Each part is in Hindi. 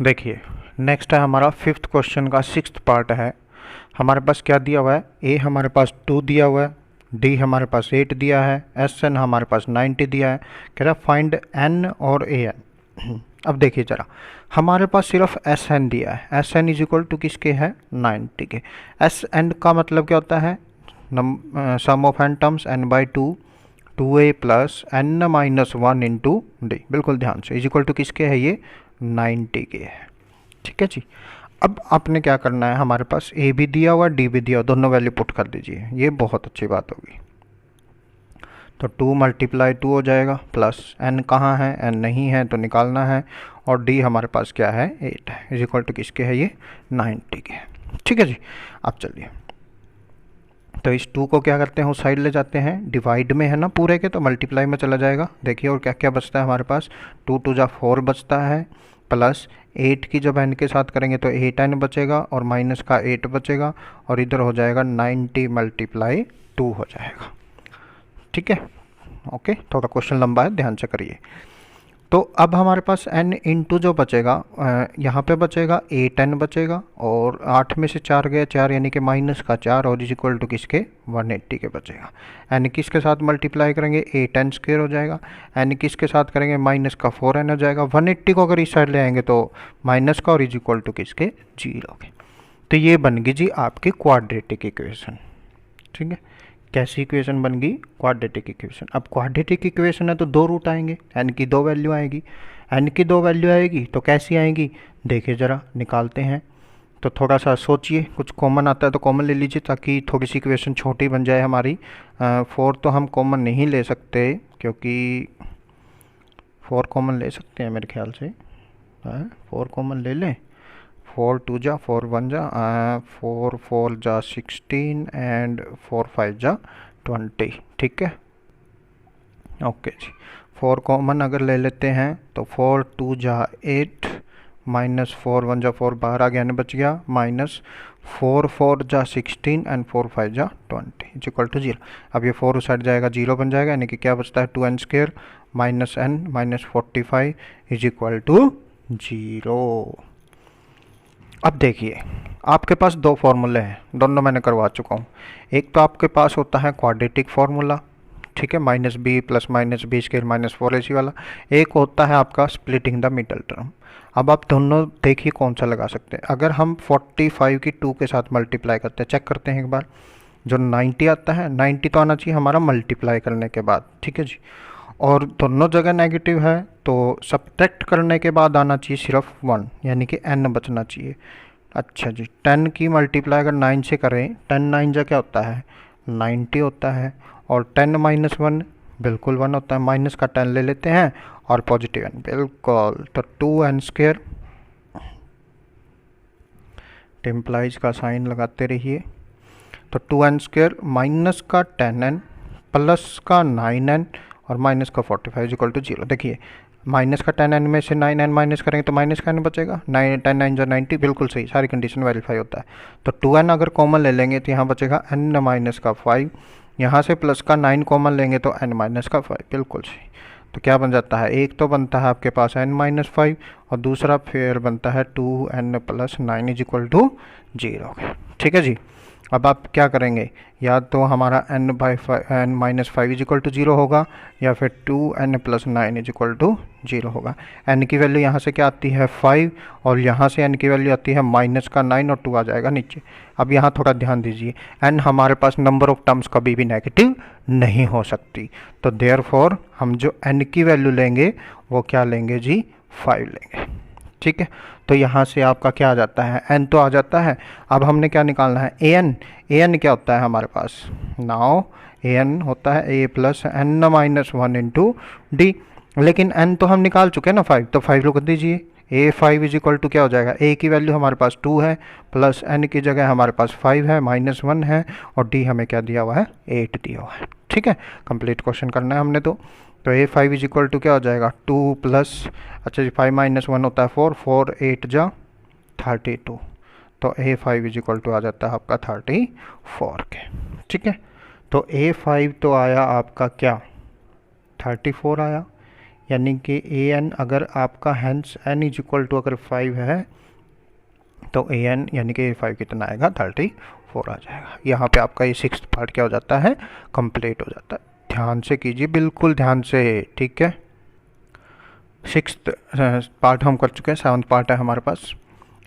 देखिए, नेक्स्ट है हमारा फिफ्थ क्वेश्चन का सिक्स्थ पार्ट है। हमारे पास क्या दिया हुआ है, ए हमारे पास 2 दिया हुआ है, डी हमारे पास 8 दिया है, एस एन हमारे पास 90 दिया है। कह रहा फाइंड एन और ए एन। अब देखिए ज़रा, हमारे पास सिर्फ एस एन दिया है। S n is equal to किसके है, 90 के। एस एन का मतलब क्या होता है, sum of n terms n by 2a plus n minus 1 into d. बिल्कुल ध्यान से, इज इक्वल टू किसके है, ये 90 के है। ठीक है जी। अब आपने क्या करना है, हमारे पास ए भी दिया हुआ डी भी दिया हुआ, दोनों वैल्यू पुट कर दीजिए, ये बहुत अच्छी बात होगी। तो 2 मल्टीप्लाई 2 हो जाएगा, प्लस एन कहाँ है, एन नहीं है तो निकालना है, और डी हमारे पास क्या है, 8 है, इज इक्वल टू किसके है, ये 90 के है। ठीक है जी। अब चलिए, तो इस 2 को क्या करते हैं, उस साइड ले जाते हैं, डिवाइड में है ना पूरे के, तो मल्टीप्लाई में चला जाएगा। देखिए और क्या क्या बचता है हमारे पास, 2 2 जा 4 बचता है, प्लस 8 की जब एन के साथ करेंगे तो 8 एन बचेगा, और माइनस का 8 बचेगा, और इधर हो जाएगा 90 मल्टीप्लाई 2 हो जाएगा। ठीक है, ओके। थोड़ा क्वेश्चन लंबा है, ध्यान से करिए। तो अब हमारे पास n इंटू जो बचेगा, यहाँ पे बचेगा 8n बचेगा, और 8 में से 4 गया 4, यानी कि माइनस का 4, और इज इक्वल टू किसके, 180 के बचेगा। n किसके साथ मल्टीप्लाई करेंगे, 8n स्क्वायर हो जाएगा। n किसके साथ करेंगे, माइनस का 4n हो जाएगा। 180 को अगर इस साइड ले आएंगे तो माइनस का, और इज इक्वल टू किसके, 0 के। तो ये बन गई जी आपकी क्वाड्रेटिक इक्वेशन। ठीक है, कैसी इक्वेशन बन गई, क्वाड्रेटिक इक्वेशन। अब क्वाड्रेटिक इक्वेशन है तो 2 रूट आएंगे, एन की 2 वैल्यू आएगी। एन की 2 वैल्यू आएगी तो कैसी आएंगी, देखिए ज़रा निकालते हैं। तो थोड़ा सा सोचिए, कुछ कॉमन आता है तो कॉमन ले लीजिए, ताकि थोड़ी सी इक्वेशन छोटी बन जाए हमारी। 4 तो हम कॉमन नहीं ले सकते, क्योंकि 4 कॉमन ले सकते हैं मेरे ख्याल से। 4 कॉमन ले लें, 4 2 जा 4 1 जा 4 4 जा 16 एंड 4 5 जा 20। ठीक है, ओके जी। 4 कॉमन अगर ले लेते हैं तो 4 2 जा 8, माइनस 4 1 जा 4, बाहर आ गया न बच गया, माइनस 4 4 जा 16 एंड 4 5 जा 20 इज इक्वल टू 0। अब ये 4 उस साइड जाएगा, 0 बन जाएगा, यानी कि क्या बचता है, 2n square minus n minus 45 is equal to 0। अब देखिए, आपके पास 2 फॉर्मूले हैं, दोनों मैंने करवा चुका हूँ। एक तो आपके पास होता है क्वाड्रेटिक फार्मूला, ठीक है, minus b plus minus b square minus 4ac वाला। एक होता है आपका स्प्लिटिंग द मिडल टर्म। अब आप दोनों देखिए कौन सा लगा सकते हैं। अगर हम 45 की 2 के साथ मल्टीप्लाई करते हैं, चेक करते हैं एक बार, जो 90 आता है, 90 तो आना चाहिए हमारा मल्टीप्लाई करने के बाद। ठीक है जी, और दोनों जगह नेगेटिव है तो सब्ट्रैक्ट करने के बाद आना चाहिए सिर्फ 1, यानी कि n बचना चाहिए। अच्छा जी, 10 की मल्टीप्लाई अगर 9 से करें, 10 9 जा क्या होता है, 90 होता है, और 10 माइनस 1 बिल्कुल 1 होता है, माइनस का 10 ले लेते हैं, और पॉजिटिव n बिल्कुल, तो 2n स्क्वायर, टिम्प्लाइज का साइन लगाते रहिए। तो 2n स्क्वायर माइनस का 10n प्लस का 9n और माइनस का 45 इक्वल टू 0। देखिए, माइनस का 10n में से 9n माइनस करेंगे तो माइनस का n बचेगा, 9 10 9 जो 90, बिल्कुल सही, सारी कंडीशन वेरीफाई होता है। तो 2n अगर कॉमन ले लेंगे तो यहाँ बचेगा n माइनस का 5, यहाँ से प्लस का 9 कॉमन लेंगे तो n माइनस का 5, बिल्कुल सही। तो क्या बन जाता है, एक तो बनता है आपके पास n माइनस 5, और दूसरा फिर बनता है 2n plus 9 is equal to 0। ठीक है जी। अब आप क्या करेंगे, या तो हमारा n by n minus 5 is equal to 0 होगा, या फिर 2n plus 9 is equal to 0 होगा। n की वैल्यू यहाँ से क्या आती है 5, और यहाँ से n की वैल्यू आती है माइनस का 9, और 2 आ जाएगा नीचे। अब यहाँ थोड़ा ध्यान दीजिए, n हमारे पास नंबर ऑफ टर्म्स कभी भी नेगेटिव नहीं हो सकती, तो देयरफॉर हम जो n की वैल्यू लेंगे वो क्या लेंगे जी, 5 लेंगे। ठीक है, तो यहाँ से आपका क्या आ जाता है, n तो आ जाता है। अब हमने क्या निकालना है, an क्या होता है हमारे पास, नाउ an होता है a plus n minus 1 into D, लेकिन n तो हम निकाल चुके हैं ना 5, तो 5 लिख दीजिए। a5 इज इक्वल टू क्या हो जाएगा, a की वैल्यू हमारे पास 2 है, प्लस n की जगह हमारे पास 5 है, माइनस 1 है, और d हमें क्या दिया हुआ है, 8 दिया हुआ है। ठीक है, कंप्लीट क्वेश्चन करना है हमने तो a5 इज इक्वल टू क्या हो जाएगा, 2 प्लस, अच्छा जी 5 माइनस 1 होता है 4, 4 8 जा 32, तो a5 इज इक्वल टू आ जाता है आपका 34 के। ठीक है, तो a5 तो आया आपका क्या, 34 आया, यानी कि ए एन अगर आपका hence n is equal to अगर 5 है तो ए एन यानी कि 5 कितना आएगा 34 आ जाएगा। यहाँ पे आपका ये 6th पार्ट क्या हो जाता है, कंप्लीट हो जाता है। ध्यान से कीजिए, बिल्कुल ध्यान से, ठीक है। 6th पार्ट हम कर चुके हैं, 7th पार्ट है हमारे पास।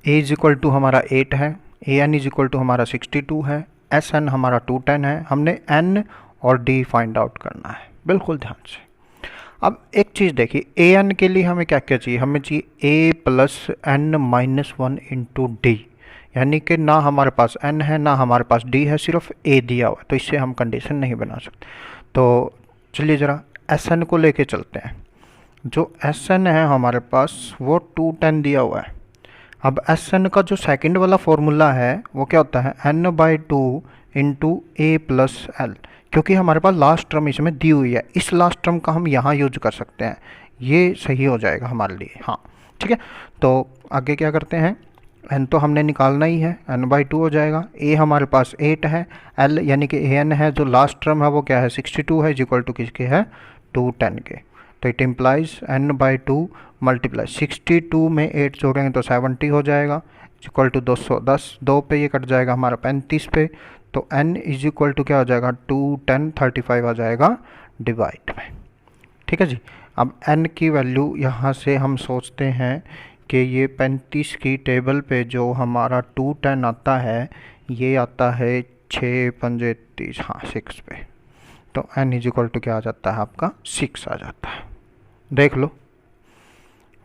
ए इज इक्वल टू हमारा 8 है, ए एन इज इक्वल टू हमारा 62 है, एस एन हमारा 210 है। हमने एन और डी फाइंड आउट करना है, बिल्कुल ध्यान से। अब एक चीज़ देखिए, ए एन के लिए हमें क्या क्या चाहिए, हमें चाहिए a plus n minus 1 into d, यानी कि ना हमारे पास एन है ना हमारे पास डी है, सिर्फ ए दिया हुआ है, तो इससे हम कंडीशन नहीं बना सकते। तो चलिए ज़रा एस एन को लेके चलते हैं। जो एस एन है हमारे पास वो 210 दिया हुआ है। अब एस एन का जो सेकंड वाला फॉर्मूला है वो क्या होता है, n by 2 into a plus l, क्योंकि हमारे पास लास्ट टर्म इसमें दी हुई है, इस लास्ट टर्म का हम यहाँ यूज कर सकते हैं, ये सही हो जाएगा हमारे लिए। हाँ ठीक है, तो आगे क्या करते हैं, एन तो हमने निकालना ही है, एन बाई 2 हो जाएगा। ए हमारे पास 8 है, एल यानी कि ए एन है, जो लास्ट टर्म है वो क्या है 62 है, इज इक्वल टू किसके है 210 के। तो it implies n by 2 multiply 62 में 8 जोड़ेंगे तो 70 हो जाएगा, इक्वल टू 210, 2 पे ये कट जाएगा हमारा 35 पे, तो n इज इक्वल टू क्या हो जाएगा 210 35 आ जाएगा डिवाइड में। ठीक है जी। अब n की वैल्यू यहाँ से हम सोचते हैं कि ये 35 की टेबल पे जो हमारा 210 आता है ये आता है 6 पंजे 30, हाँ 6 पे, तो n इज इक्वल टू क्या आ जाता है आपका 6 आ जाता है। देख लो,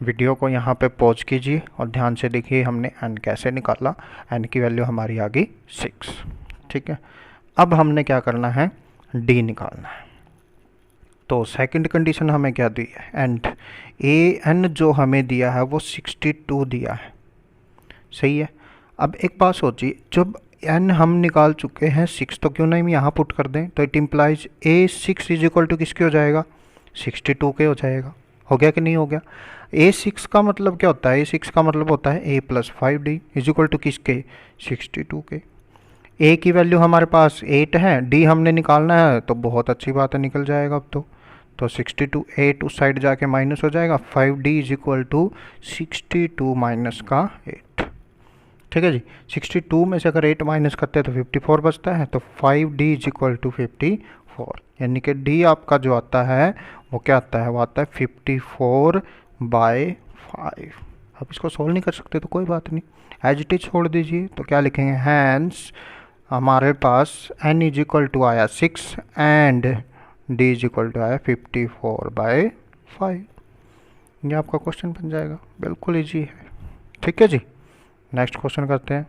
वीडियो को यहाँ पे पॉज कीजिए और ध्यान से देखिए हमने n कैसे निकाला, n की वैल्यू हमारी आ गई 6। ठीक है, अब हमने क्या करना है, d निकालना है। तो सेकंड कंडीशन हमें क्या दी है, एंड ए एन जो हमें दिया है वो 62 दिया है, सही है। अब एक बात सोचिए, जब n हम निकाल चुके हैं 6 तो क्यों नहीं हम यहाँ पुट कर दें, तो it implies a 6 is equal to किसके हो जाएगा 62 के हो जाएगा। हो गया कि नहीं हो गया। ए 6 का मतलब क्या होता है, ए 6 का मतलब होता है a plus 5d is equal to किसके 62 के। ए की वैल्यू हमारे पास 8 है, डी हमने निकालना है, तो बहुत अच्छी बात है निकल जाएगा अब तो 62 8 उस साइड जाके माइनस हो जाएगा, 5d is equal to 62 minus का 8। ठीक है जी, 62 में से अगर 8 माइनस करते हैं तो 54 बचता है, तो 5d इज इक्वल टू 54, यानी कि d आपका जो आता है वो क्या आता है, वो आता है 54/5। अब इसको सोल्व नहीं कर सकते तो कोई बात नहीं, एज इट इज छोड़ दीजिए। तो क्या लिखेंगे, हैंस हमारे पास n इज इक्वल टू आया 6 and d is equal to आया 54/5। ये आपका क्वेश्चन बन जाएगा, बिल्कुल इजी है। ठीक है जी, नेक्स्ट क्वेश्चन करते हैं।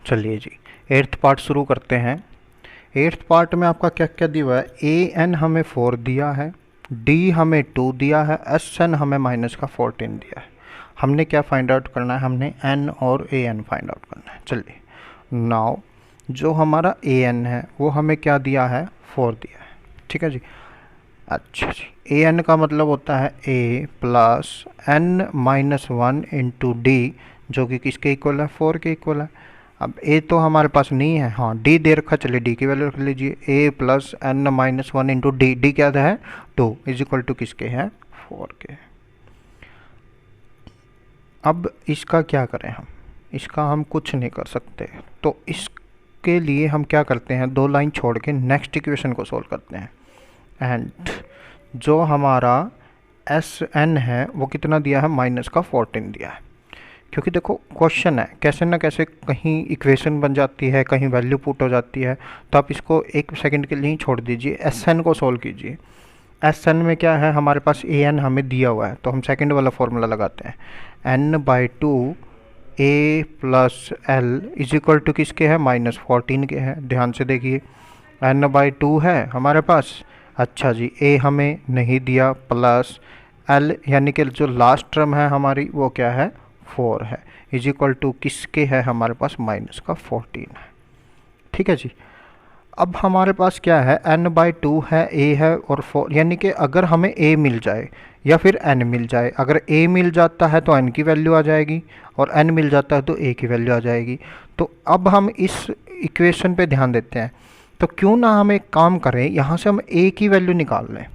चलिए जी, 8th पार्ट शुरू करते हैं। 8th पार्ट में आपका क्या क्या दिया हुआ है, ए एन हमें 4 दिया है, डी हमें 2 दिया है, एस एन हमें माइनस का 14 दिया है। हमने क्या फाइंड आउट करना है, हमने एन और ए एन फाइंड आउट करना है। चलिए, नाउ जो हमारा ए एन है वो हमें क्या दिया है 4 दिया है। ठीक है जी, अच्छा जी, ए एन का मतलब होता है a plus n minus 1 into d, जो कि किसके इक्वल है 4 के इक्वल है। अब ए तो हमारे पास नहीं है, हाँ डी दे रखा, चलिए डी की वैल्यू रख लीजिए, a plus n minus 1 into d, d क्या है 2 इज इक्वल टू किसके है 4 के। अब इसका क्या करें हम, इसका हम कुछ नहीं कर सकते, तो इसके लिए हम क्या करते हैं, 2 लाइन छोड़ के नेक्स्ट इक्वेशन को सोल्व करते हैं। एंड जो हमारा एस एन है वो कितना दिया है, माइनस का 14 दिया है, क्योंकि देखो क्वेश्चन है, कैसे ना कैसे कहीं इक्वेशन बन जाती है, कहीं वैल्यू पुट हो जाती है, तो आप इसको 1 सेकंड के लिए ही छोड़ दीजिए, एस एन को सोल्व कीजिए। एस एन में क्या है, हमारे पास ए एन हमें दिया हुआ है, तो हम सेकंड वाला फॉर्मूला लगाते हैं, n by 2 a plus l is equal to किसके है माइनस 14 के है। ध्यान से देखिए, एन बाई 2 है हमारे पास, अच्छा जी, ए हमें नहीं दिया, प्लस एल यानी कि जो लास्ट टर्म है हमारी वो क्या है 4 है, इज इक्वल टू किसके है हमारे पास माइनस का 14 है। ठीक है जी, अब हमारे पास क्या है, n बाई 2 है, a है और 4, यानी कि अगर हमें a मिल जाए या फिर n मिल जाए, अगर a मिल जाता है तो n की वैल्यू आ जाएगी और n मिल जाता है तो a की वैल्यू आ जाएगी। तो अब हम इस इक्वेशन पे ध्यान देते हैं, तो क्यों ना हम एक काम करें, यहाँ से हम a की वैल्यू निकाल लें।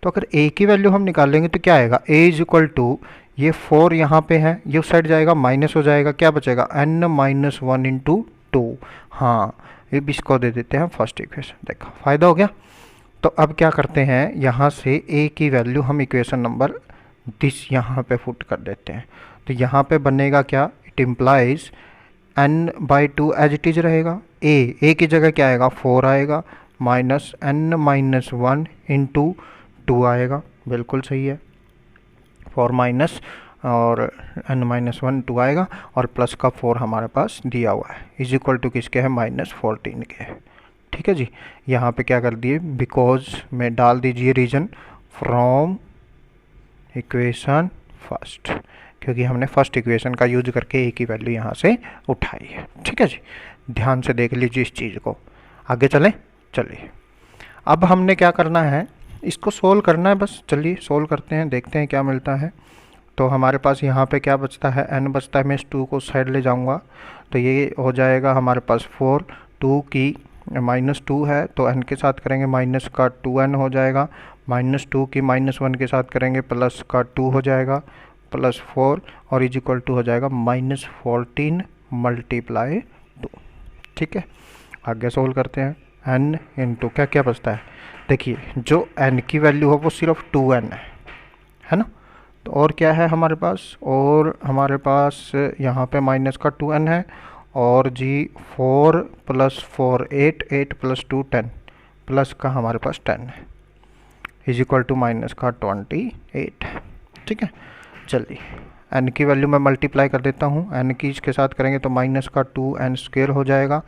तो अगर a की वैल्यू हम निकालेंगे तो क्या आएगा, a इज इक्वल टू, ये 4 यहाँ पे है, ये उस साइड जाएगा माइनस हो जाएगा, क्या बचेगा n माइनस 1 इंटू 2। हाँ, ये भी इसको दे देते हैं फर्स्ट इक्वेशन, देखो फायदा हो गया। तो अब क्या करते हैं, यहाँ से a की वैल्यू हम इक्वेशन नंबर दिस यहाँ पे पुट कर देते हैं। तो यहाँ पे बनेगा क्या, it implies n/2 as it is रहेगा, a की जगह क्या आएगा 4 आएगा, माइनस n माइनस 1 इंटू 2 आएगा, बिल्कुल सही है, 4 माइनस और n माइनस 1 2 आएगा, और प्लस का 4 हमारे पास दिया हुआ है, इज इक्वल टू किसके है, -14 के है। ठीक है जी, यहाँ पे क्या कर दिए, बिकॉज में डाल दीजिए रीजन फ्रॉम इक्वेशन फर्स्ट, क्योंकि हमने फर्स्ट इक्वेशन का यूज करके a की वैल्यू यहाँ से उठाई है। ठीक है जी, ध्यान से देख लीजिए इस चीज़ को, आगे चलें। चलिए अब हमने क्या करना है, इसको सोल्व करना है बस, चलिए सोल्व करते हैं, देखते हैं क्या मिलता है। तो हमारे पास यहाँ पे क्या बचता है, n बचता है, मैं इस 2 को साइड ले जाऊँगा तो ये हो जाएगा हमारे पास 4, 2 की -2 है तो n के साथ करेंगे माइनस का 2n हो जाएगा, -2 की -1 के साथ करेंगे प्लस का 2 हो जाएगा, +4 और इज इक्वल टू हो जाएगा -14 मल्टीप्लाई 2। ठीक है, आगे सोल्व करते हैं, n इंटू क्या क्या बचता है, देखिए जो n की वैल्यू हो वो सिर्फ 2n है ना, तो और क्या है हमारे पास, और हमारे पास यहाँ पे माइनस का 2n है, और जी 4 + 4 8, 8 + 2 10, प्लस का हमारे पास 10 है, इज इक्वल टू माइनस का 28। ठीक है, चलिए n की वैल्यू मैं मल्टीप्लाई कर देता हूँ, n की इसके साथ करेंगे तो माइनस का 2n² हो जाएगा,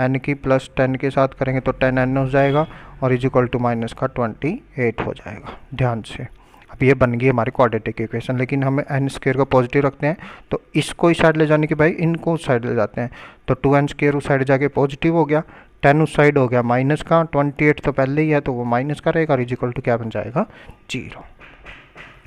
n की प्लस 10 के साथ करेंगे तो 10n हो जाएगा, और इज इक्वल टू माइनस का 28 हो जाएगा। ध्यान से, अब ये बन गई हमारी क्वाड्रेटिक इक्वेशन, लेकिन हमें n² को पॉजिटिव रखते हैं, तो इसको इस साइड ले जाने के भाई इनको उस साइड ले जाते हैं, तो 2n² उस साइड जाके पॉजिटिव हो गया, 10 उस साइड हो गया माइनस का, 28 तो पहले ही है तो वो माइनस का रहेगा, और इज इक्वल टू क्या बन जाएगा 0।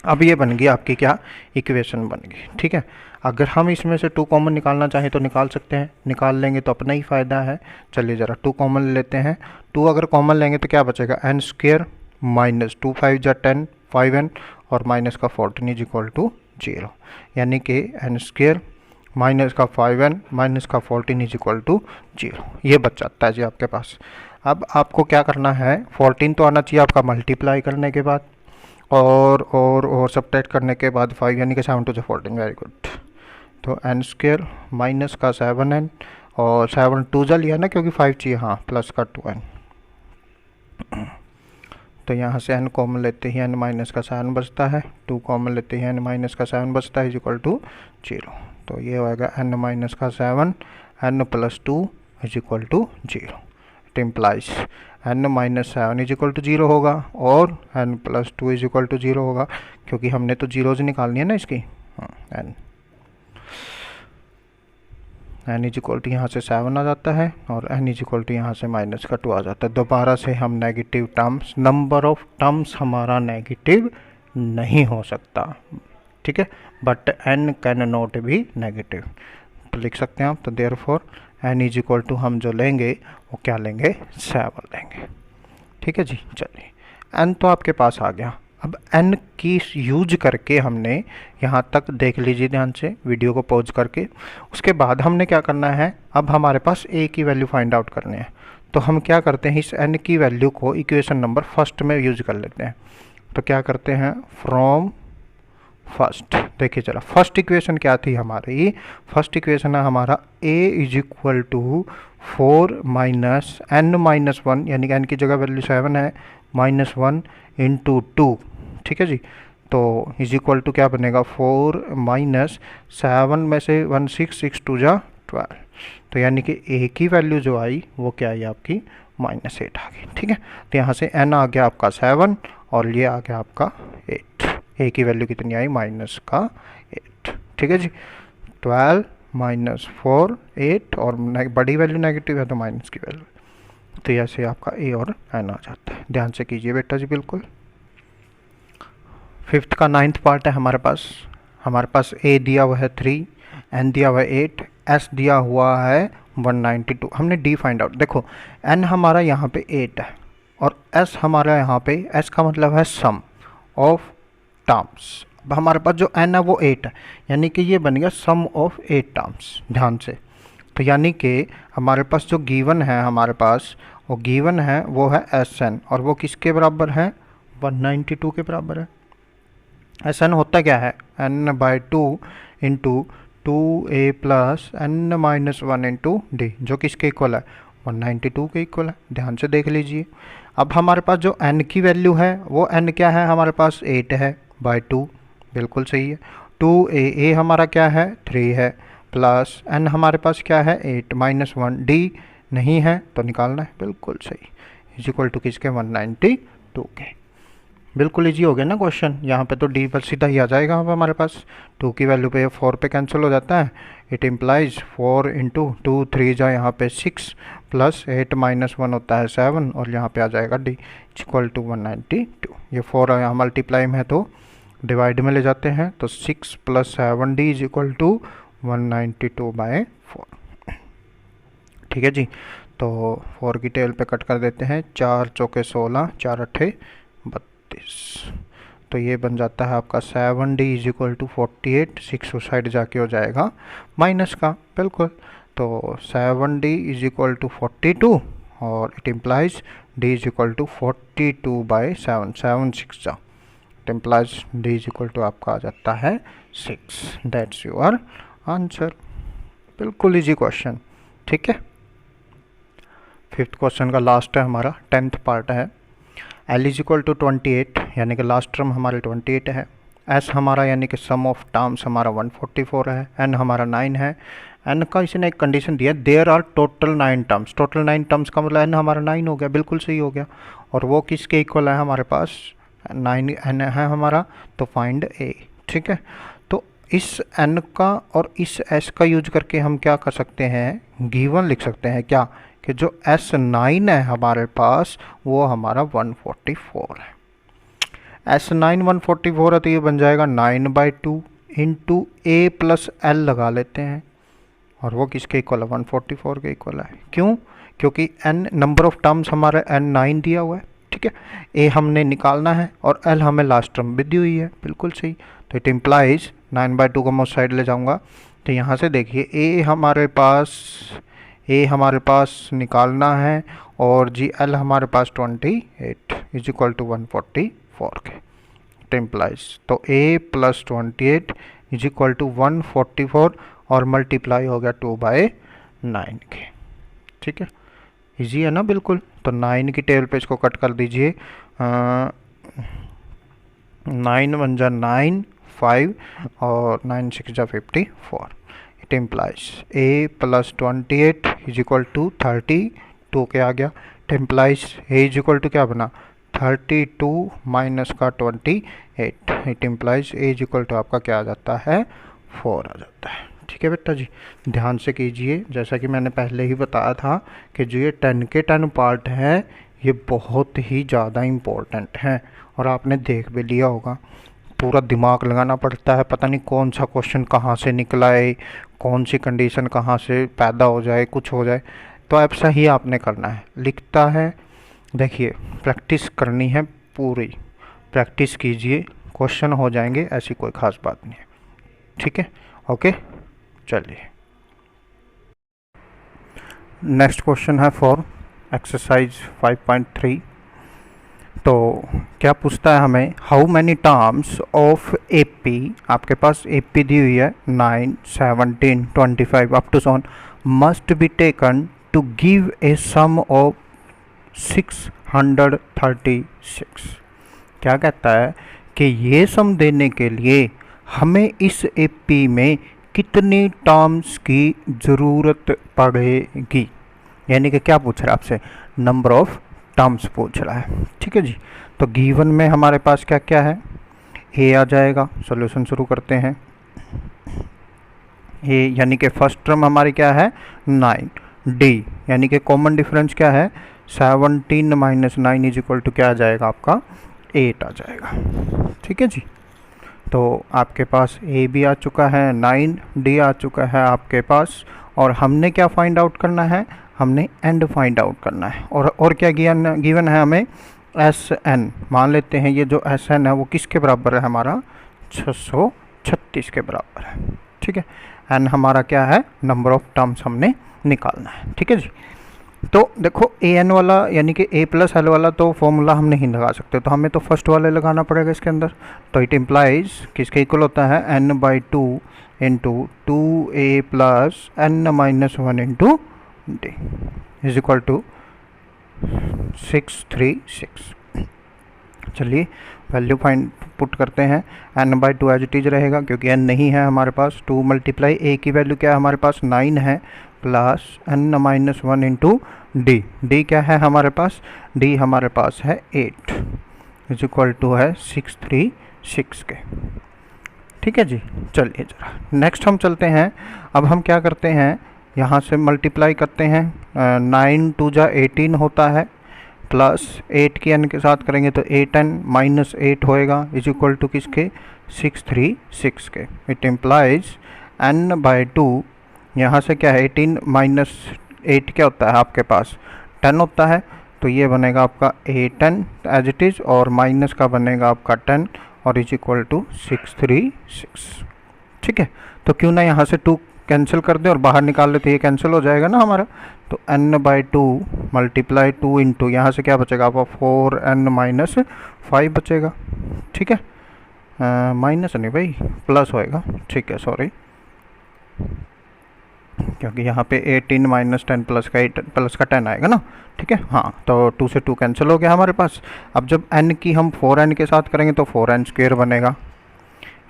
अब ये बन गई आपकी क्या इक्वेशन बन गई। ठीक है, अगर हम इसमें से 2 कॉमन निकालना चाहें तो निकाल सकते हैं, निकाल लेंगे तो अपना ही फ़ायदा है। चलिए ज़रा 2 कॉमन लेते हैं, 2 अगर कॉमन लेंगे तो क्या बचेगा, n² माइनस 2 5 जा 10 5n और माइनस का 14 इज इक्वल टू 0, यानी कि n² माइनस का 5n माइनस का 14 इज इक्वल टू 0, ये बच जाता है जी आपके पास। अब आपको क्या करना है, 14 तो आना चाहिए आपका मल्टीप्लाई करने के बाद, और सब्ट्रैक्ट करने के बाद 5, यानी कि 7 to 14, वेरी गुड। तो n² माइनस का 7n और 7 2 जा लिया ना, क्योंकि 5 चाहिए, हाँ, प्लस का 2n, तो यहाँ से n कॉमन लेते ही n माइनस का 7 बचता है, 2 कॉमन लेते ही n माइनस का 7 बचता है, इज इक्वल टू 0। तो ये होएगा n माइनस का 7 n plus 2 is equal to 0, it implies n minus 7 is equal to 0 होगा, और n plus 2 is equal to 0 होगा, क्योंकि हमने तो जीरोज निकालनी है ना इसकी। n इज इक्वल टू यहाँ से 7 आ जाता है, और n इज इक्वल टू यहाँ से माइनस का 2 आ जाता है। दोबारा से हम negative terms, number of terms हमारा नेगेटिव नहीं हो सकता, ठीक है, but n can not be negative, तो लिख सकते हैं आप। तो therefore n is equal to हम जो लेंगे वो क्या लेंगे, 7 लेंगे। ठीक है जी, चलिए n तो आपके पास आ गया। अब n की यूज करके हमने यहाँ तक देख लीजिए ध्यान से, वीडियो को पॉज करके, उसके बाद हमने क्या करना है, अब हमारे पास a की वैल्यू फाइंड आउट करनी है। तो हम क्या करते हैं, इस n की वैल्यू को इक्वेशन नंबर फर्स्ट में यूज कर लेते हैं। तो क्या करते हैं, फ्रॉम फर्स्ट, देखिए चला फर्स्ट इक्वेशन क्या थी हमारी, फर्स्ट इक्वेशन है हमारा a is equal to 4 minus n minus 1, यानी कि n की जगह वैल्यू 7 है, -1 इंटू 2। ठीक है जी, तो इज इक्वल टू क्या बनेगा, 4 माइनस 7 में से 1 6 2 जा 12, तो यानी कि a की वैल्यू जो आई वो क्या आई आपकी -8 आ गई। ठीक है, तो यहाँ से n आ गया आपका 7 और ये आ गया आपका 8, a की वैल्यू कितनी आई, -8। ठीक है जी, 12 माइनस 4 8, और बड़ी वैल्यू नेगेटिव है तो माइनस की वैल्यू, तो ऐसे आपका a और n आ जाता है। ध्यान से कीजिए बेटा जी, बिल्कुल। 5th का 9th पार्ट है हमारे पास a दिया हुआ है 3, n दिया हुआ है 8, s दिया हुआ है 192। हमने d फाइंड आउट, देखो n हमारा यहाँ पे 8 है और s हमारा यहाँ पे, s का मतलब है सम, ऑफ टर्म्स। अब हमारे पास जो n है वो 8 है, यानी कि ये बन गया सम ऑफ 8 टर्म्स, ध्यान से। तो यानी कि हमारे पास जो गिवन है, हमारे पास वो गिवन है वो है Sn, और वो किसके बराबर है, 192 के बराबर है। Sn होता क्या है, n/2 into 2a plus n minus 1 into d, जो किसके इक्वल है, 192 के इक्वल है। ध्यान से देख लीजिए। अब हमारे पास जो n की वैल्यू है वो n क्या है, हमारे पास 8 है बाई 2, बिल्कुल सही है। 2a हमारा क्या है, 3 है, प्लस n हमारे पास क्या है, 8 माइनस 1 डी नहीं है तो निकालना है, बिल्कुल सही, इज इक्वल टू किसके, 192 के। बिल्कुल इजी हो गया ना क्वेश्चन। यहाँ पे तो डी पर सीधा ही आ जाएगा। अब हमारे पास 2 की वैल्यू पे 4 पे कैंसिल हो जाता है। इट इम्प्लाइज 4 इंटू 2 3 जा यहाँ पे 6 प्लस 8 माइनस 1 होता है 7, और यहाँ पे आ जाएगा डी इक्वल टू 192। ये 4 यहाँ मल्टीप्लाई में है तो डिवाइड में ले जाते हैं, तो 6 plus 7 d is equal to 192/4। ठीक है जी। तो 4 की टेल पे कट कर देते हैं, 4 चौके 16, 4 अट्ठे 32, तो ये बन जाता है आपका 7d इज इक्वल टू 48। 6 उस साइड जाके हो जाएगा माइनस का, बिल्कुल। तो 7d इज इक्वल टू 42, और it implies d is equal to 42/7, 7 6 जा, it implies d is equal to आपका आ जाता है 6। That's your answer. बिल्कुल इजी क्वेश्चन। ठीक है। 5th क्वेश्चन का लास्ट है हमारा, 10th पार्ट है। L इज इक्वल टू 28, यानी कि लास्ट टर्म हमारे 28 है। S हमारा यानी कि सम ऑफ टर्म्स हमारा 144 है। N हमारा 9 है। N का इसने एक कंडीशन दिया, there are total 9 terms. Total 9 terms का मतलब N हमारा 9 हो गया, बिल्कुल सही हो गया। और वो किसके इक्वल है, हमारे पास 9 N है हमारा, तो फाइंड A। ठीक है। तो इस N का और इस S का यूज करके हम क्या कर सकते हैं, गिवन लिख सकते हैं क्या, कि जो S9 है हमारे पास वो हमारा 144 है। S9 144 है, तो ये बन जाएगा 9/2 इंटू A प्लस L लगा लेते हैं, और वो किसके इक्वल है, 144 के इक्वल है। क्यों, क्योंकि N नंबर ऑफ टर्म्स हमारा N9 दिया हुआ है। ठीक है। A हमने निकालना है और L हमें लास्ट टर्म भी दी हुई है, बिल्कुल सही। तो इट इम्प्लाइज 9/2 को मैं उस साइड ले जाऊँगा, तो यहाँ से देखिए A हमारे पास निकालना है, और जी L हमारे पास 28 इज इक्वल टू 144 के। इट इम्प्लाइज तो A plus 28 is equal to 144, और मल्टीप्लाई हो गया 2/9 के। ठीक है, इजी है ना, बिल्कुल। तो 9 की टेबल पे इसको कट कर दीजिए, 9 1 जा 9, 5 और 9 6 जा 54। It implies A plus 28 is equal to 32 के आ गया। It implies A is equal to क्या बना, 32 माइनस का 28। It implies A is equal to आपका क्या आ जाता है, 4 आ जाता है। ठीक है बेटा जी, ध्यान से कीजिए। जैसा कि मैंने पहले ही बताया था कि जो ये 10 के 10 पार्ट है ये बहुत ही ज़्यादा इम्पोर्टेंट है, और आपने देख भी लिया होगा। पूरा दिमाग लगाना पड़ता है, पता नहीं कौन सा क्वेश्चन कहाँ से निकला है, कौन सी कंडीशन कहाँ से पैदा हो जाए, कुछ हो जाए। तो ऐसा ही आपने करना है, लिखता है। देखिए प्रैक्टिस करनी है, पूरी प्रैक्टिस कीजिए, क्वेश्चन हो जाएंगे, ऐसी कोई ख़ास बात नहीं है। ठीक है, ओके। चलिए नेक्स्ट क्वेश्चन है फॉर एक्सरसाइज 5.3। तो क्या पूछता है हमें, how many terms of AP, आपके पास AP दी हुई है 9 17 25 up to 7, must be taken to give a sum of 636। क्या कहता है कि ये सम देने के लिए हमें इस AP में कितनी टर्म्स की ज़रूरत पड़ेगी। यानी कि क्या पूछ रहा है आपसे, नंबर ऑफ टर्म्स पूछ रहा है। ठीक है जी। तो गिवन में हमारे पास क्या क्या है, A आ जाएगा। सॉल्यूशन शुरू करते हैं। A यानी कि फर्स्ट टर्म हमारी क्या है, 9। D यानी कि कॉमन डिफरेंस क्या है, 17 माइनस 9 इज इक्वल टू क्या आ जाएगा आपका, 8 आ जाएगा। ठीक है जी। तो आपके पास A भी आ चुका है, 9D आ चुका है आपके पास, और हमने क्या फाइंड आउट करना है, हमने एंड फाइंड आउट करना है। और क्या गिवन है हमें, एस एन मान लेते हैं, ये जो एस एन है वो किसके बराबर है हमारा 636 के बराबर है। ठीक है, एन हमारा क्या है, नंबर ऑफ टर्म्स हमने निकालना है। ठीक है जी, तो देखो ए एन वाला यानी कि ए प्लस एल वाला तो फॉर्मूला हम नहीं लगा सकते, तो हमें तो फर्स्ट वाले लगाना पड़ेगा इसके अंदर। तो इट इम्प्लाइज किसके इक्वल होता है, n by two into 2a plus n minus 1 into d is equal to 636। चलिए वैल्यू फाइंड पुट करते हैं। n by two as it is रहेगा क्योंकि n नहीं है हमारे पास। 2 मल्टीप्लाई a की वैल्यू क्या है हमारे पास 9 है, plus n minus 1 into d. D क्या है हमारे पास, डी हमारे पास है 8 इज इक्वल टू है 636 के। ठीक है जी, चलिए जरा नेक्स्ट हम चलते हैं। अब हम क्या करते हैं, यहाँ से मल्टीप्लाई करते हैं। 9 2 जा 18 होता है, प्लस 8 की n के साथ करेंगे तो 8n माइनस 8 होएगा इज इक्वल टू किसके 636 के। इट इम्प्लाइज n बाई 2, यहाँ से क्या है 18 माइनस 8 क्या होता है आपके पास 10 होता है, तो ये बनेगा आपका 8n एज इट इज़, और माइनस का बनेगा आपका 10 और इज इक्वल टू 636। ठीक है, तो क्यों ना यहाँ से 2 कैंसिल कर दें और बाहर निकाल लेते, ये कैंसिल हो जाएगा ना हमारा। तो n बाई 2 मल्टीप्लाई 2 इंटू यहाँ से क्या बचेगा आपका 4n माइनस 5 बचेगा। ठीक है, माइनस नहीं भाई प्लस होएगा, ठीक है सॉरी, क्योंकि यहाँ पे 18 माइनस 10 प्लस का 8 प्लस का 10 आएगा ना। ठीक है, हाँ तो 2 से 2 कैंसिल हो गया हमारे पास। अब जब n की हम 4n के साथ करेंगे तो 4n स्क्वेयर बनेगा।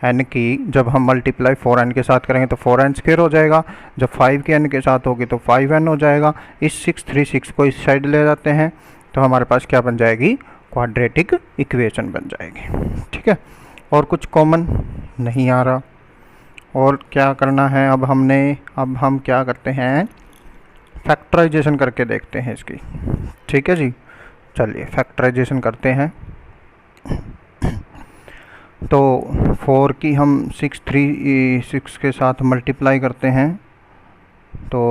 n की जब हम मल्टीप्लाई 4n के साथ करेंगे तो 4n स्क्वेयर हो जाएगा। जब 5 की n के साथ होगी तो 5n हो जाएगा। इस 636 को इस साइड ले जाते हैं तो हमारे पास क्या बन जाएगी, क्वाड्रेटिक इक्वेशन बन जाएगी। ठीक है, और कुछ कॉमन नहीं आ रहा, और क्या करना है अब हम क्या करते हैं, फैक्टराइजेशन करके देखते हैं इसकी। ठीक है जी, चलिए फैक्टराइजेशन करते हैं। तो 4 की हम 636 के साथ मल्टीप्लाई करते हैं तो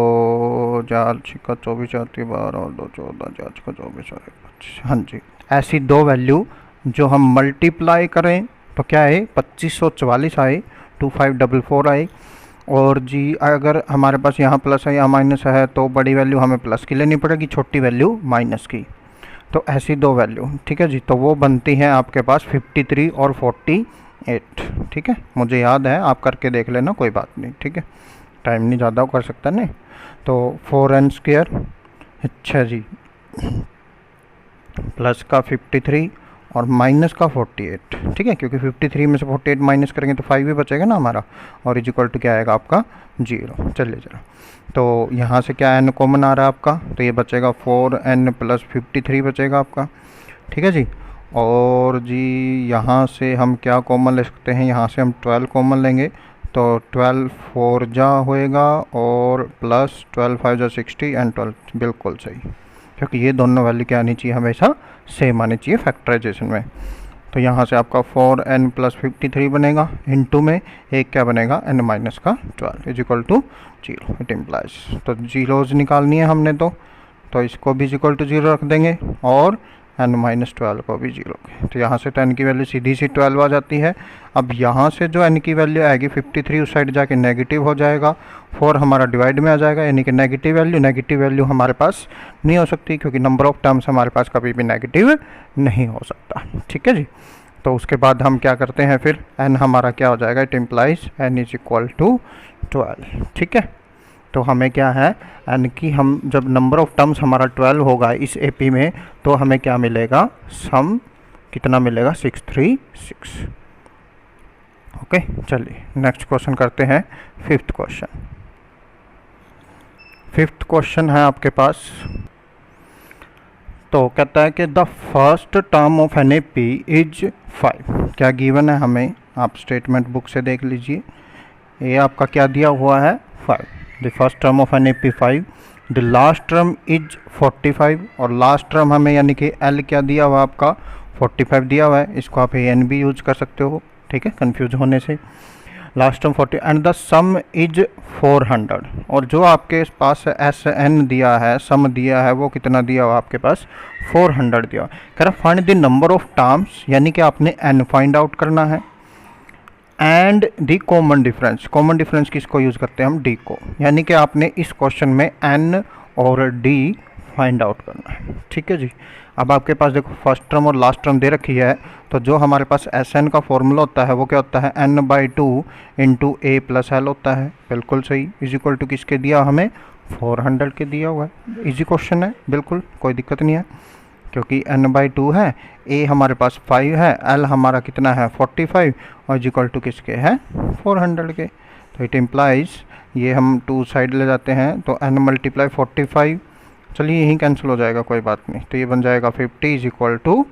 4 6 24 4 12 और 2 14 4 6 24 और 25। हाँ जी, ऐसी दो वैल्यू जो हम मल्टीप्लाई करें तो क्या है 2544 आए, 2544 आए। और जी अगर हमारे पास यहाँ प्लस है या माइनस है तो बड़ी वैल्यू हमें प्लस की लेनी पड़ेगी, छोटी वैल्यू माइनस की। तो ऐसी दो वैल्यू, ठीक है जी, तो वो बनती है आपके पास 53 और 48। ठीक है, मुझे याद है, आप करके देख लेना, कोई बात नहीं। ठीक है, टाइम नहीं ज़्यादा कर सकता नहीं। तो 4n स्क्वेयर, अच्छा जी, प्लस का 53 और माइनस का 48। ठीक है, क्योंकि 53 में से 48 माइनस करेंगे तो 5 भी बचेगा ना हमारा, और इज इक्वल टू क्या आएगा आपका 0। चलिए जरा, तो यहाँ से क्या n कॉमन आ रहा है आपका, तो ये बचेगा 4n प्लस 53 बचेगा आपका। ठीक है जी, और जी यहाँ से हम क्या कॉमन ले सकते हैं, यहाँ से हम 12 कॉमन लेंगे तो 12 4 जा होएगा और प्लस 12 5 जा 60 एंड 12 बिल्कुल सही, क्योंकि ये दोनों वैल्यू क्या आनी चाहिए, हमेशा सेम आनी चाहिए फैक्टराइजेशन में। तो यहाँ से आपका 4n प्लस 53 बनेगा, इनटू में एक क्या बनेगा n माइनस का 12 is equal to 0। It implies, तो जीरोज निकालनी है हमने, तो इसको भी इज इक्वल टू 0 रख देंगे और n माइनस 12 को भी 0 के। तो यहाँ से तो n की वैल्यू सीधी सी 12 आ जाती है। अब यहाँ से जो n की वैल्यू आएगी 53 उस साइड जाके नेगेटिव हो जाएगा, 4 हमारा डिवाइड में आ जाएगा, यानी कि नेगेटिव वैल्यू हमारे पास नहीं हो सकती, क्योंकि नंबर ऑफ टर्म्स हमारे पास कभी भी नेगेटिव नहीं हो सकता। ठीक है जी, तो उसके बाद हम क्या करते हैं फिर, n हमारा क्या हो जाएगा, it implies n is equal to 12। ठीक है, तो हमें क्या है n की, हम जब नंबर ऑफ टर्म्स हमारा 12 होगा इस एपी में तो हमें क्या मिलेगा, सम कितना मिलेगा 636। ओके, चलिए नेक्स्ट क्वेश्चन करते हैं। फिफ्थ क्वेश्चन है आपके पास, तो कहता है कि the first term of an AP is 5। क्या गिवन है हमें, आप स्टेटमेंट बुक से देख लीजिए, ये आपका क्या दिया हुआ है 5। The first term of an AP 5, the last term is 45, और लास्ट टर्म हमें यानी कि एल क्या दिया हुआ आपका 45 दिया हुआ है, इसको आप एन भी यूज कर सकते हो। ठीक है, कंफ्यूज होने से। Last term 40 and the some is 400। और जो आपके पास एस एन दिया है, सम दिया है, वो कितना दिया हुआ आपके पास 400 दिया हुआ। कह रहा find the number of terms, यानी कि आपने एन फाइंड आउट करना है, and the common difference. Common difference किसको यूज़ करते हैं हम, डी को, यानी कि आपने इस क्वेश्चन में एन और डी फाइंड आउट करना है। ठीक है जी। अब आपके पास देखो फर्स्ट टर्म और लास्ट टर्म दे रखी है, तो जो हमारे पास एस एन का फॉर्मूला होता है वो क्या होता है, n by two into a plus l होता है। बिल्कुल सही। इज इक्वल टू किसके दिया, हमें 400 के दिया हुआ है। इजी क्वेश्चन है, बिल्कुल कोई दिक्कत नहीं है, क्योंकि n बाई टू है, a हमारे पास 5 है, l हमारा कितना है 45, और इज इक्वल टू किसके है 400 के। तो इट इम्प्लाइज, ये हम टू साइड ले जाते हैं तो n मल्टीप्लाई 45, चलिए यहीं कैंसिल हो जाएगा, कोई बात नहीं, तो ये बन जाएगा 50 इज इक्वल टू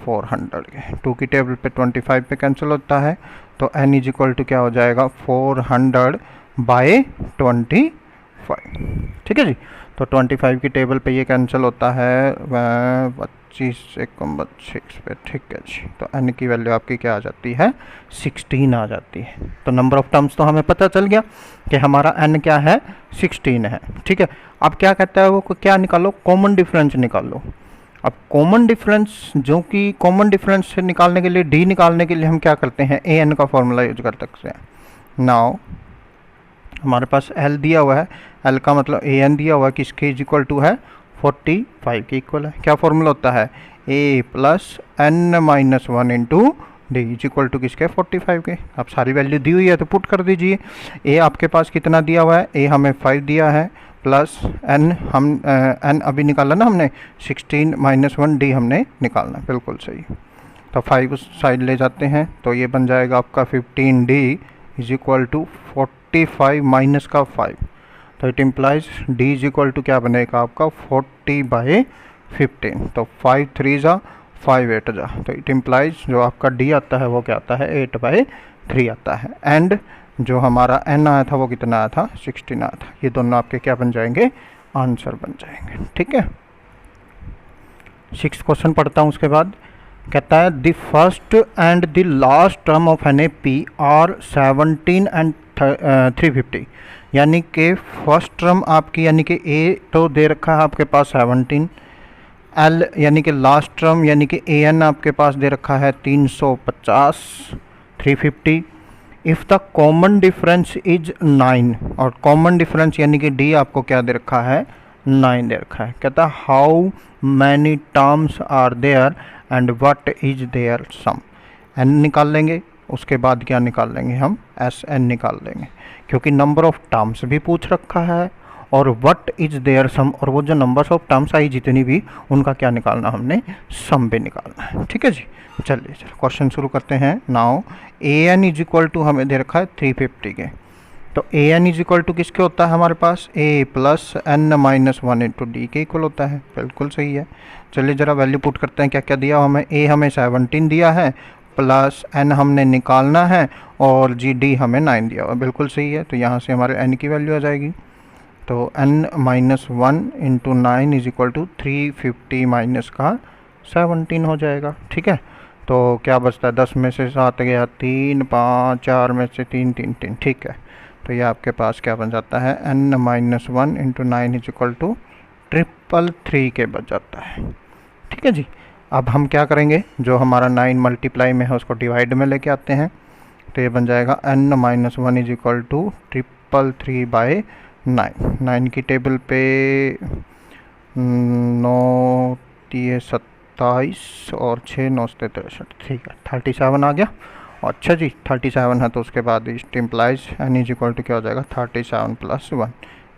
400 के। 2 की टेबल पे 25 पे कैंसिल होता है, तो n इज इक्वल टू क्या हो जाएगा 400 बाई 25। ठीक है जी। तो 25 की टेबल पे ये कैंसिल होता है 25 एकम 26 पे। ठीक है जी। तो n की वैल्यू आपकी क्या आ जाती है 16 आ जाती है। तो नंबर ऑफ टर्म्स तो हमें पता चल गया कि हमारा n क्या है 16 है। ठीक है। अब क्या कहता है वो, क्या निकालो, कॉमन डिफरेंस निकालो। अब कॉमन डिफरेंस, जो कि कॉमन डिफरेंस से निकालने के लिए, डी निकालने के लिए हम क्या करते हैं, ए एन का फॉर्मूला यूज कर सकते हैं। नाउ हमारे पास L दिया हुआ है, L का मतलब ए एन दिया हुआ है, किसके इज इक्वल टू है 45 के इक्वल है। क्या फॉर्मूला होता है, a plus n minus 1 into d is equal to किसके 45 के। अब सारी वैल्यू दी हुई है तो पुट कर दीजिए। a आपके पास कितना दिया हुआ है, a हमें 5 दिया है, प्लस n हम n अभी निकाला ना हमने 16 माइनस 1 डी हमने निकालना, बिल्कुल सही। तो 5 उस साइड ले जाते हैं, तो ये बन जाएगा आपका 15d is equal to 45 minus का 5। तो it implies d is equal to क्या बनेगा आपका 40/15। तो 5 3 जा 5 8 जा, तो इट इम्प्लाइज जो आपका d आता है वो क्या आता है 8/3 आता है। एंड जो हमारा n आया था वो कितना आया था 16 आया था। ये दोनों आपके क्या बन जाएंगे, आंसर बन जाएंगे। ठीक है। 6th क्वेश्चन पढ़ता हूँ उसके बाद। कहता है the first and the last term of N A P are 17 and 350। यानी कि फर्स्ट टर्म आपकी, यानी कि ए तो दे रखा है आपके पास 17, एल यानी कि लास्ट टर्म यानी कि ए एन आपके पास दे रखा है 350, 350। If the common difference is 9, और कॉमन डिफरेंस यानी कि डी आपको क्या दे रखा है 9 दे रखा है। कहता है how many terms are there and what is their sum. N निकाल लेंगे, उसके बाद क्या निकाल लेंगे हम, एस एन निकाल लेंगे, क्योंकि नंबर ऑफ टर्म्स भी पूछ रखा है और व्हाट इज देयर सम, और वो जो नंबर्स ऑफ टर्म्स आई जितनी भी उनका क्या निकालना, हमने सम भी निकालना है। ठीक है जी। चलिए क्वेश्चन शुरू करते हैं। Now a n is equal to हमें दे रखा है 350 के, तो a n is equal to किसके होता है हमारे पास, a plus n minus 1 into d के इक्वल होता है। बिल्कुल सही है। चलिए ज़रा वैल्यू पुट करते हैं, क्या क्या दिया हमें, ए हमें 17 दिया है, प्लस एन हमने निकालना है, और जी डी हमें 9 दिया हुआ। बिल्कुल सही है। तो यहाँ से हमारे एन की वैल्यू आ जाएगी, तो n minus 1 into 9 is equal to 350 minus का 17 हो जाएगा। ठीक है। तो क्या बचता है, 10 में से 7 गया 3, 5, 4 में से 3 3 3। ठीक है। तो ये आपके पास क्या बन जाता है, n minus 1 into 9 is equal to 333 के बच जाता है। ठीक है जी। अब हम क्या करेंगे, जो हमारा 9 मल्टीप्लाई में है उसको डिवाइड में लेके आते हैं, तो ये बन जाएगा n minus 1 is equal to 333/9। 9 की टेबल पे 9 27 और 6 9 63। ठीक है, 37 आ गया। अच्छा जी, 37 है, तो उसके बाद it implies n is equal to क्या हो जाएगा 37 + 1,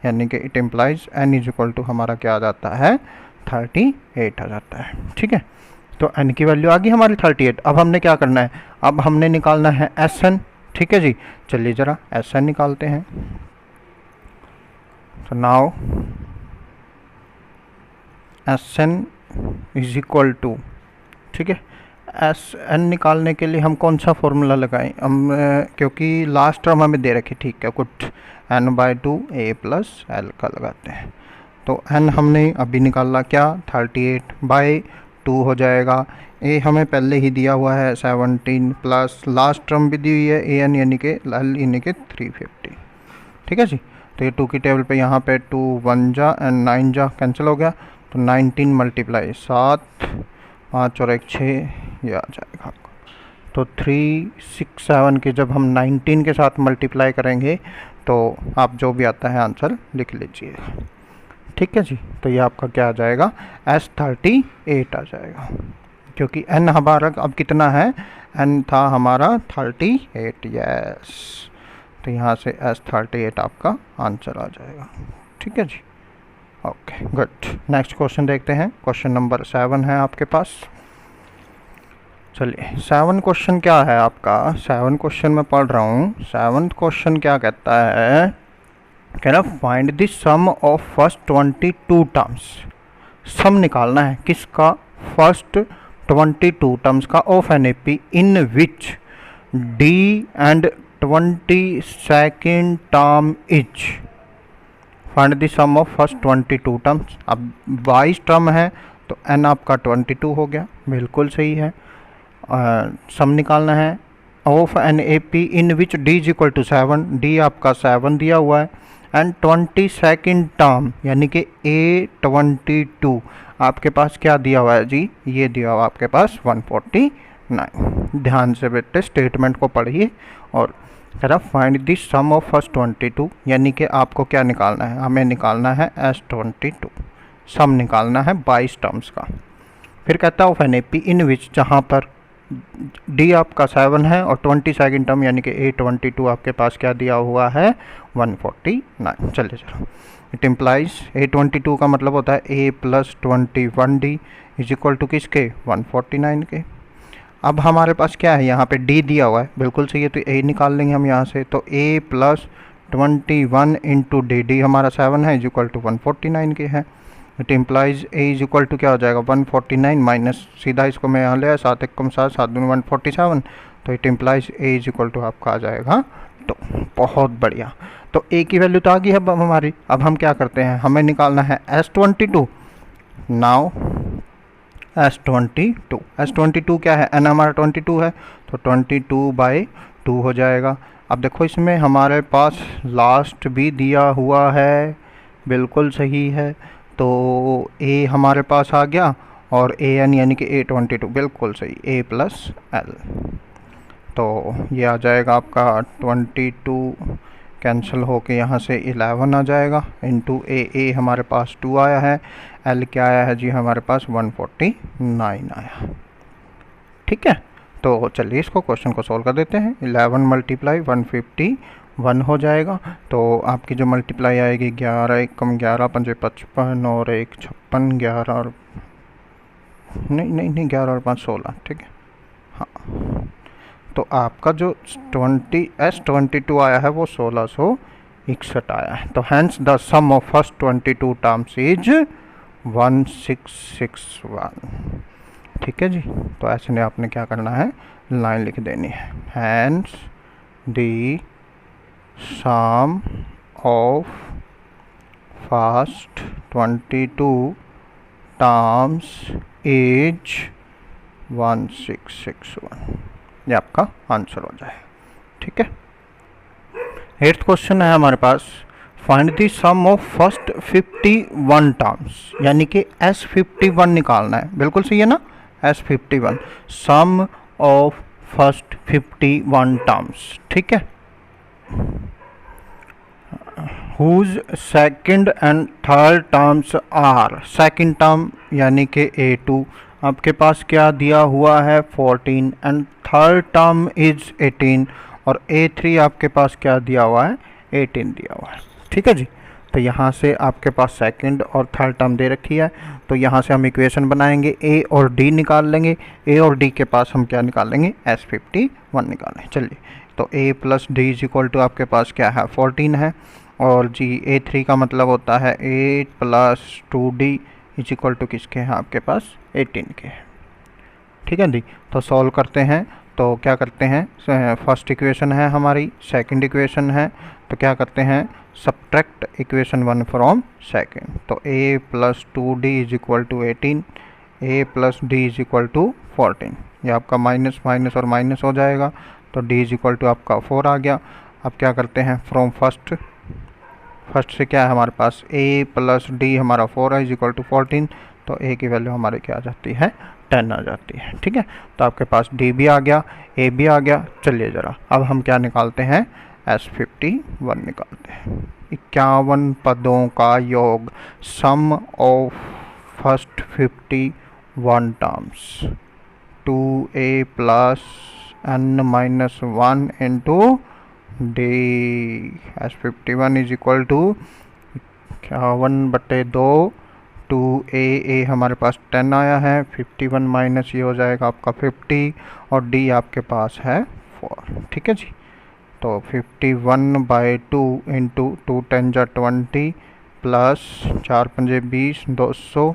यानी कि it implies n is equal to हमारा क्या आ जाता है 38 आ जाता है। ठीक है। तो एन की वैल्यू आ गई हमारी 38। अब हमने क्या करना है, अब हमने निकालना है एस एन। ठीक है जी। चलिए ज़रा एस एन निकालते हैं। तो now S n is equal to, ठीक है, एस एन निकालने के लिए हम कौन सा फॉर्मूला लगाएं, हम क्योंकि लास्ट टर्म हमें दे रखी, ठीक है, कुछ n/2 a प्लस एल का लगाते हैं। तो n हमने अभी निकाला क्या 38/2 2 हो जाएगा। ए हमें पहले ही दिया हुआ है 17 प्लस लास्ट टर्म भी दी हुई है ए एन यानी कि एल यानी कि 350। ठीक है जी। तो ये 2 की टेबल पे यहाँ पे 2 1 जा एंड 9 जा कैंसिल हो गया, तो 19 मल्टीप्लाई 7 5 और 1 6 ये आ जाएगा आपको। तो 3 6 7 के जब हम 19 के साथ मल्टीप्लाई करेंगे तो आप जो भी आता है आंसर लिख लीजिएगा। ठीक है जी। तो ये आपका क्या आ जाएगा, S38 आ जाएगा, क्योंकि n हमारा अब कितना है, n था हमारा 38। यस, तो यहाँ से S38 आपका आंसर आ जाएगा। ठीक है जी, ओके गुड। नेक्स्ट क्वेश्चन देखते हैं। क्वेश्चन नंबर 7 है आपके पास। चलिए 7 क्वेश्चन क्या है आपका, 7 क्वेश्चन मैं पढ़ रहा हूँ। 7th क्वेश्चन क्या कहता है, कह रहा find the sum of first 22 terms. Sum निकालना है किसका, फर्स्ट 22 टर्म्स का of N A P in which d and 22nd term is. Find the sum of first 22 terms. अब 22 टर्म है तो एन आपका 22 हो गया, बिल्कुल सही है। सम निकालना है of N A P in which d is equal to 7, d आपका 7 दिया हुआ है, एंड 22nd टर्म यानी कि A22 आपके पास क्या दिया हुआ है जी, ये दिया हुआ आपके पास 149। ध्यान से बेटे स्टेटमेंट को पढ़िए और कह find the sum of first 22, यानी कि आपको क्या निकालना है, हमें निकालना है S22, सम निकालना है 22 टर्म्स का। फिर कहता है of N A P in विच, जहाँ पर डी आपका 7 है और 22nd टर्म यानी कि A22 आपके पास क्या दिया हुआ है 149। चलिए चलो, इट इम्प्लाइज A22 का मतलब होता है A plus 21D is equal to किसके 149 के। अब हमारे पास क्या है, यहाँ पे D दिया हुआ है, बिल्कुल सही है, तो A निकाल लेंगे हम यहाँ से। तो A प्लस 21 इंटू डी हमारा 7 है इज इक्वल टू 149 के है। It implies a is equal to क्या हो जाएगा 149 माइनस, सीधा इसको मैं यहाँ ले आया 7 1 7 7 दूनी 147, तो it implies a is equal to आपका आ जाएगा। तो बहुत बढ़िया, तो ए की वैल्यू तो आ गई है अब हमारी। अब हम क्या करते हैं, हमें निकालना है S22। नाउ S22 क्या है, एन हमारा 22 है, तो 22/2 हो जाएगा। अब देखो इसमें हमारे पास लास्ट भी दिया हुआ है, बिल्कुल सही है, तो ए हमारे पास आ गया और ए एन यानी कि A22 बिल्कुल सही, A प्लस एल। तो ये आ जाएगा आपका 22 कैंसिल होके यहाँ से 11 आ जाएगा इंटू ए हमारे पास 2 आया है, एल क्या आया है जी हमारे पास 149 आया। ठीक है, तो चलिए इसको क्वेश्चन को सोल्व कर देते हैं। 11 मल्टीप्लाई 151 हो जाएगा, तो आपकी जो मल्टीप्लाई आएगी 11 1 कम 11 5 55 और 1 56, 11 और नहीं 11 और 5 16। ठीक है, हाँ, तो आपका जो S22 आया है वो 1661 आया है। तो hence the sum of first 22 terms is 1661। ठीक है जी, तो ऐसे में आपने क्या करना है, लाइन लिख देनी है, hence the sum of first 22 terms is 1661। ये आपका आंसर हो जाए। ठीक है, 8th क्वेश्चन है हमारे पास, find the sum of first 51 terms, यानी कि S51 निकालना है, बिल्कुल सही है ना, S51 some of first 51 terms. ठीक है, whose second and third terms are, second term यानी कि A2 आपके पास क्या दिया हुआ है 14 एंड थर्ड टर्म इज 18 और A3 आपके पास क्या दिया हुआ है 18 दिया हुआ है। ठीक है जी, तो यहाँ से आपके पास सेकंड और थर्ड टर्म दे रखी है, तो यहाँ से हम इक्वेशन बनाएंगे, A और D निकाल लेंगे, A और D के पास हम क्या निकाल लेंगे S51 निकालें। चलिए, तो A plus d is equal to आपके पास क्या है 14 है, और जी A3 का मतलब होता है 8 plus 2D is equal to किसके हैं आपके पास 18 के हैं। ठीक है जी, तो सॉल्व करते हैं, तो क्या करते हैं, फर्स्ट इक्वेशन है हमारी, सेकंड इक्वेशन है, तो क्या करते हैं सब्ट्रैक्ट इक्वेशन 1 फ्रॉम सेकंड। तो A plus 2D is equal to 18, a plus d is equal to 14। ये आपका माइनस माइनस और माइनस हो जाएगा, तो डी इज इक्वल टू आपका 4 आ गया। अब क्या करते हैं, फ्रॉम फर्स्ट से क्या है हमारे पास, ए प्लस डी हमारा 4 है इज इक्वल टू 14, तो ए की वैल्यू हमारे क्या आ जाती है, 10 आ जाती है। ठीक है, तो आपके पास डी भी आ गया, ए भी आ गया। चलिए ज़रा अब हम क्या निकालते हैं, S51 निकालते हैं। 51 पदों का योग, sum of first 51 terms, 2a plus n minus 1 into d. S51 is equal to 51/2, 2a हमारे पास 10 आया है, 51 माइनस ये हो जाएगा आपका 50, और डी आपके पास है 4। ठीक है जी, तो 51/2 इंटू 2 10 जा 20 प्लस 4 पंजे 20, 200,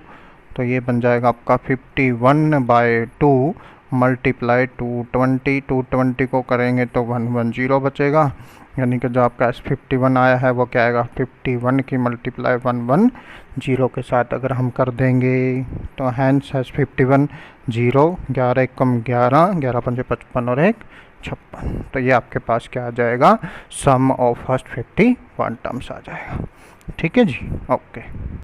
तो ये बन जाएगा आपका 51/2 मल्टीप्लाई 220। 220 को करेंगे तो 110 बचेगा, यानी कि जो आपका S51 आया है वो क्या आएगा, 51 की मल्टीप्लाई 110 के साथ अगर हम कर देंगे तो हैंस S51 0, 11 1 कम 11, 11 पंजे 55 और 1 56, तो ये आपके पास क्या आ जाएगा, सम ऑफ फर्स्ट 51 टर्म्स आ जाएगा। ठीक है जी, ओके।